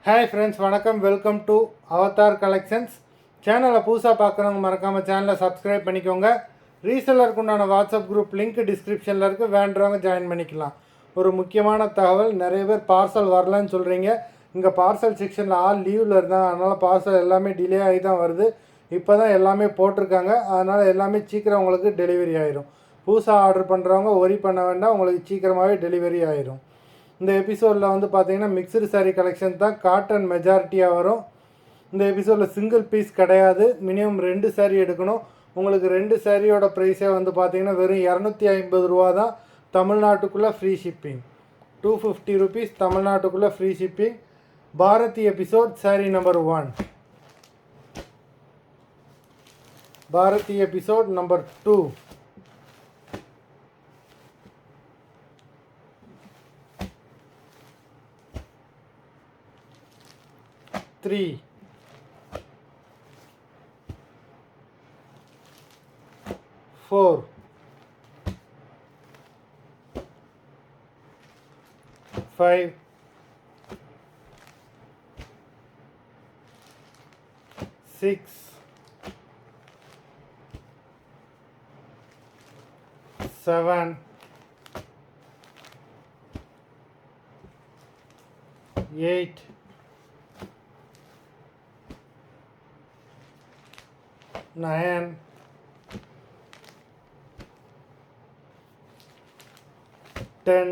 Hi friends, வணக்கம். Welcome to Avatar collections. சேனலை புதுசாக பார்க்குறவங்க மறக்காமல் சேனலை சப்ஸ்கிரைப் பண்ணிக்கோங்க. ரீசெல்லருக்கு உண்டான வாட்ஸ்அப் குரூப் லிங்க் டிஸ்கிரிப்ஷனில் இருக்குது, வேண்டுறவங்க ஜாயின் பண்ணிக்கலாம். ஒரு முக்கியமான தகவல், நிறைய பேர் பார்சல் வரலன்னு சொல்கிறீங்க. இங்கே பார்சல் செக்ஷனில் ஆல் லீவில் இருந்தாங்க, அதனால் பார்சல் எல்லாமே டிலே ஆகி தான் வருது. இப்போ தான் எல்லாமே போட்டிருக்காங்க, அதனால் எல்லாமே சீக்கிரம் உங்களுக்கு டெலிவரி ஆயிரும். புதுசாக ஆர்டர் பண்ணுறவங்க ஒரி பண்ண வேண்டாம், உங்களுக்கு சீக்கிரமாகவே டெலிவரி ஆயிரும். இந்த எபிசோடில் வந்து பார்த்தீங்கன்னா மிக்சடு சாரீ கலெக்ஷன் தான், காட்டன் மெஜாரிட்டியாக வரும். இந்த எபிசோடில் சிங்கிள் பீஸ் கிடையாது, மினிமம் 2 சாரீ எடுக்கணும். உங்களுக்கு 2 சாரியோட ப்ரைஸே வந்து பார்த்தீங்கன்னா வெறும் 250 ரூபா தான். தமிழ்நாட்டுக்குள்ளே ஃப்ரீ ஷிப்பிங். 250 ருபீஸ் தமிழ்நாட்டுக்குள்ளே free shipping. Bharathi episode sorry number 1. Bharathi episode number 2. 3, 4, 5, 6, 7, 8, 9, 10,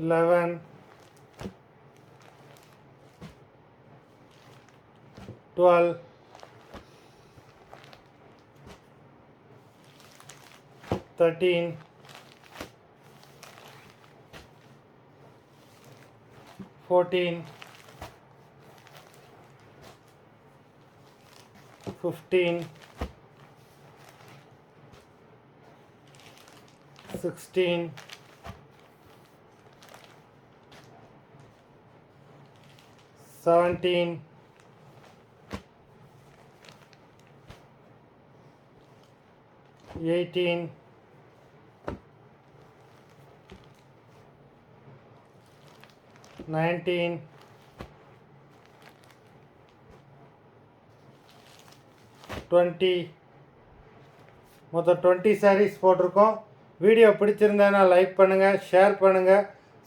11, 12, 13, 14, 15, 16, 17, 18, 19, 20. மொத்தம் 20 சாரீஸ் போட்டிருக்கோம். வீடியோ பிடிச்சிருந்தேன்னா லைக் பண்ணுங்கள், ஷேர் பண்ணுங்கள்.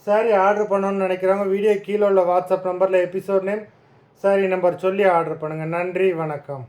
சாரீ ஆர்டர் பண்ணணும்னு நினைக்கிறவங்க வீடியோ கீழே உள்ள வாட்ஸ்அப் நம்பரில் எபிசோட் நேம், சாரீ நம்பர் சொல்லி ஆர்டர் பண்ணுங்கள். நன்றி, வணக்கம்.